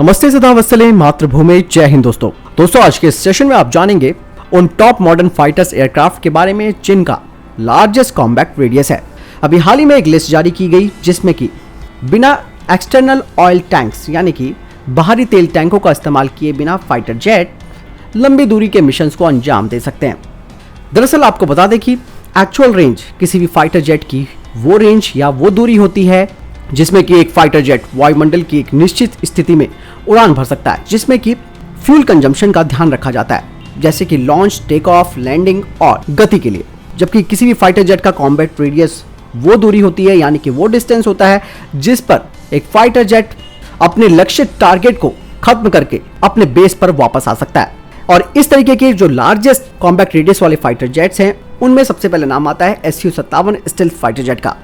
नमस्ते सदा वत्सले मातृभूमि जय हिंद दोस्तों आज के इस सेशन में आप जानेंगे उन टॉप मॉडर्न फाइटर्स एयरक्राफ्ट के बारे में जिनका लार्जेस्ट कॉम्बैट रेडियस है। अभी हाल ही में एक लिस्ट जारी की गई जिसमें कि बिना एक्सटर्नल ऑयल टैंक्स यानी कि बाहरी तेल टैंकों का इस्तेमाल किए बिना फाइटर जेट लंबी दूरी के मिशंस को अंजाम दे सकते हैं। दरअसल आपको बता दें कि एक्चुअल रेंज किसी भी फाइटर जेट की वो रेंज या वो दूरी होती है जिसमें कि एक फाइटर जेट वायुमंडल की एक निश्चित स्थिति में उड़ान भर सकता है, जिसमें कि फ्यूल कंजम्पशन का ध्यान रखा जाता है, जैसे कि लॉन्च, टेक ऑफ, लैंडिंग और गति के लिए। जबकि किसी भी फाइटर जेट का कॉम्बैट रेडियस वो दूरी होती है यानी कि वो डिस्टेंस होता है जिस पर एक फाइटर जेट अपने लक्षित टारगेट को खत्म करके अपने बेस पर वापस आ सकता है। और इस तरीके के जो लार्जेस्ट कॉम्बैट रेडियस वाले फाइटर जेट्स हैं उनमें सबसे पहले नाम आता है Su-57 स्टेल्थ फाइटर जेट का।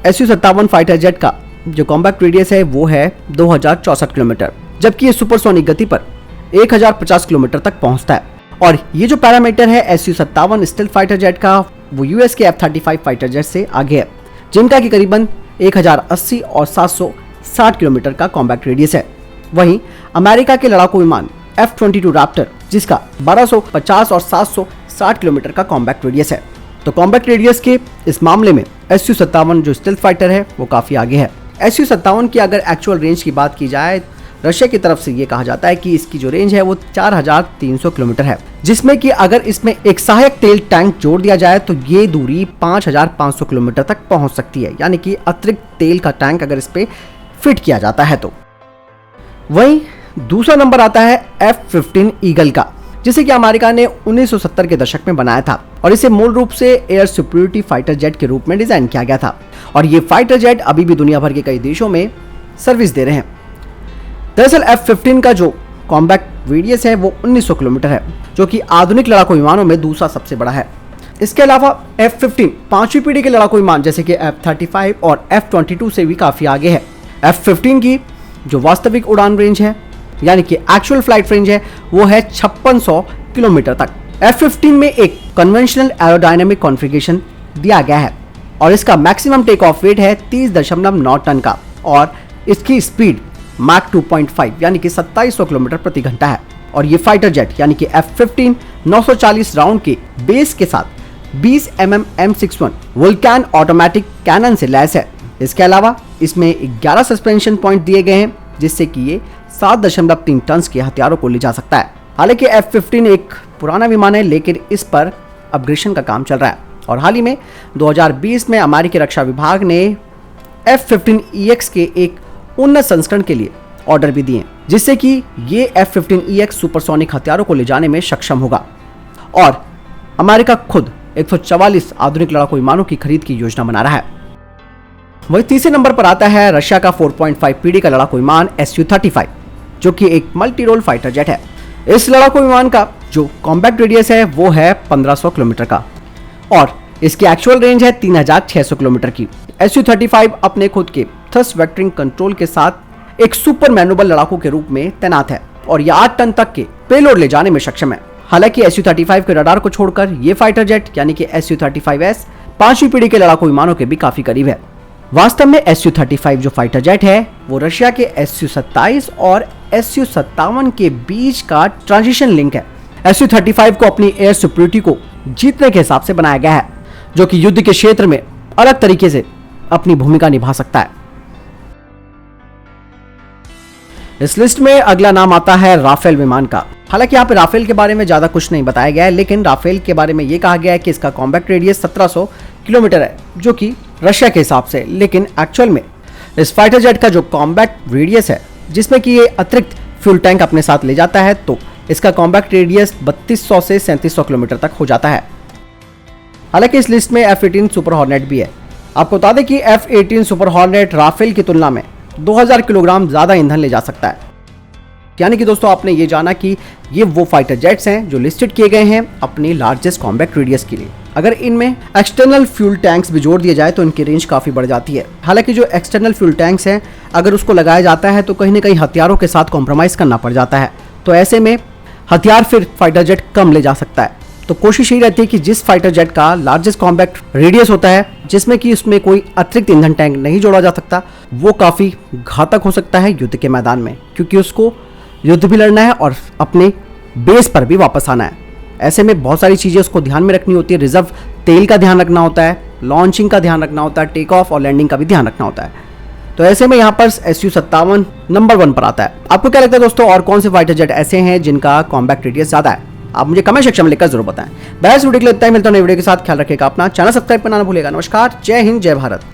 Su-57 फाइटर जेट का जो कॉम्बैट रेडियस है वो है 2064 किलोमीटर, जबकि ये सुपरसोनिक गति पर 1050 किलोमीटर तक पहुंचता है। और ये जो पैरामीटर है Su-57 स्टेल्थ फाइटर जेट का वो यूएस के F-35 फाइटर जेट से आगे है, जिनका कि करीबन 1080 और 760 किलोमीटर का कॉम्बैट रेडियस है। वहीं अमेरिका के लड़ाकू विमान F-22 रैप्टर जिसका 1250 और 760 किलोमीटर का कॉम्बैट रेडियस है। तो कॉम्बैट रेडियस के इस मामले में Su-57 जो स्टेल्थ फाइटर है वो काफी आगे है। Su-57 की अगर एक्चुअल रेंज की बात की जाए, रशिया की तरफ से ये कहा जाता है कि इसकी जो रेंज है वो 4300 किलोमीटर है, जिसमें कि अगर इसमें एक सहायक तेल टैंक जोड़ दिया जाए तो ये दूरी 5500 किलोमीटर तक पहुंच सकती है, यानी कि अतिरिक्त तेल का टैंक अगर इस पे फिट किया जाता है तो। वहीं दूसरा नंबर आता है F-15 ईगल का, जिसे कि अमेरिका ने 1970 के दशक में बनाया था और इसे मूल रूप से एयर सुपीरियरिटी फाइटर जेट के रूप में डिजाइन किया गया था। और ये फाइटर जेट अभी भी दुनिया भर के कई देशों में सर्विस दे रहे हैं। दरअसल F-15 का जो कॉम्बैट रेडियस है वो 1900 किलोमीटर है, जो कि आधुनिक लड़ाकू विमानों में दूसरा सबसे बड़ा है। इसके अलावा F-15 पांचवी पीढ़ी के लड़ाकू विमान जैसे कि F-35 और F-22 से भी काफी आगे है। F-15 की जो वास्तविक उड़ान रेंज है यानी कि एक्चुअल फ्लाइट रेंज है वो है 5600 किलोमीटर तक। F-15 में एक कन्वेंशनल एरोडायनामिक कॉन्फ़िगरेशन दिया गया है और इसका मैक्सिमम टेक ऑफ वेट है 30.9 टन का और इसकी स्पीड मैक 2.5 यानी कि 2700 किलोमीटर प्रति घंटा है। और ये फाइटर जेट यानी कि F-15 940 राउंड के बेस के साथ 20 mm M61 वुल्कैन ऑटोमेटिक कैनन से लैस है। इसके अलावा इसमें 11 सस्पेंशन पॉइंट दिए गए हैं जिससे कि ये 7.3 टन के हथियारों को ले जा सकता है। हालांकि F-15 एक पुराना विमान है लेकिन इस पर अपग्रेडेशन का काम चल रहा है और हाल ही में 2020 में अमेरिकी रक्षा विभाग ने F-15EX के एक उन्नत संस्करण के लिए ऑर्डर भी दिए जिससे कि ये F-15EX सुपरसोनिक हथियारों को ले जाने में सक्षम होगा। और अमेरिका खुद 144 आधुनिक लड़ाकू विमानों की खरीद की योजना बना रहा है। वही तीसरे नंबर पर आता है रशिया का 4.5 पीढ़ी का लड़ाकू विमान Su-35, जो कि एक मल्टी रोल फाइटर जेट है। इस लड़ाकू विमान का जो कॉम्बैट रेडियस है वो है 1500 किलोमीटर का और इसकी एक्चुअल रेंज है 3600 किलोमीटर की। Su-35 अपने खुद के थ्रस्ट वेक्टरिंग कंट्रोल के साथ एक सुपर मैनुअल लड़ाकू के रूप में तैनात है और यह 8 टन तक के पेलोड ले जाने में सक्षम है। हालांकि Su-35 के रडार को छोड़कर ये फाइटर जेट यानी कि Su-35S पांचवी पीढ़ी के लड़ाकू विमानों के भी काफी करीब है। वास्तव में Su-35 जो फाइटर जेट है वो रशिया के Su-27 और Su-57 के बीच का ट्रांजिशन लिंक है। Su-35 को अपनी एयर सुपीरियरिटी को जीतने के हिसाब से बनाया गया है, जो कि युद्ध के क्षेत्र में अलग तरीके से अपनी भूमिका निभा सकता है। इस लिस्ट में अगला नाम आता है राफेल विमान का। हालांकि यहाँ पे राफेल के बारे में ज्यादा कुछ नहीं बताया गया है, लेकिन राफेल के बारे में ये कहा गया है कि इसका कॉम्बैट रेडियस 1700 किलोमीटर है, जो कि रशिया के हिसाब से। लेकिन एक्चुअल में इस फाइटर जेट का जो कॉम्बैट रेडियस है जिसमें कि ये अतिरिक्त फ्यूल टैंक अपने साथ ले जाता है तो इसका कॉम्बैट रेडियस 3200 से 3700 किलोमीटर तक हो जाता है। हालांकि इस लिस्ट में F-18 सुपर हॉर्नेट भी है। आपको बता दें कि F-18 सुपर हॉर्नेट राफेल की तुलना में 2000 किलोग्राम ज्यादा ईंधन ले जा सकता है। यानी कि दोस्तों आपने ये जाना कि ये वो फाइटर जेट्स हैं जो लिस्टेड किए गए हैं अपनी लार्जेस्ट कॉम्बैट रेडियस के लिए। अगर इनमें एक्सटर्नल फ्यूल टैंक्स भी जोड़ दिए जाए तो इनकी रेंज काफी बढ़ जाती है। हालांकि जो एक्सटर्नल फ्यूल टैंक्स हैं अगर उसको लगाया जाता है तो कहीं ना कहीं हथियारों के साथ कॉम्प्रोमाइज करना पड़ जाता है, तो ऐसे में हथियार फिर फाइटर जेट कम ले जा सकता है। तो कोशिश यही रहती है कि जिस फाइटर जेट का लार्जेस्ट कॉम्बैट रेडियस होता है जिसमें कि उसमें कोई अतिरिक्त ईंधन टैंक नहीं जोड़ा जा सकता वो काफी घातक हो सकता है युद्ध के मैदान में, क्योंकि उसको युद्ध भी लड़ना है और अपने बेस पर भी वापस आना है। ऐसे में बहुत सारी चीज़ें उसको ध्यान में रखनी होती है। रिजर्व तेल का ध्यान रखना होता है, लॉन्चिंग का ध्यान रखना होता है, टेक ऑफ और लैंडिंग का भी ध्यान रखना होता है। तो ऐसे में यहाँ पर Su-57 नंबर 1 पर आता है। आपको क्या लगता है दोस्तों, और कौन से फाइटर जेट ऐसे हैं जिनका कॉम्बैट रेडियस ज़्यादा है? आप मुझे कमेंट सेक्शन में लिखकर जरूर बताएं। बस वीडियो के लिए इतना ही, मिलता है नई वीडियो के साथ। ख्याल रखिएगा अपना, चैनल सब्सक्राइब करना ना भूलिएगा। नमस्कार, जय हिंद, जय भारत।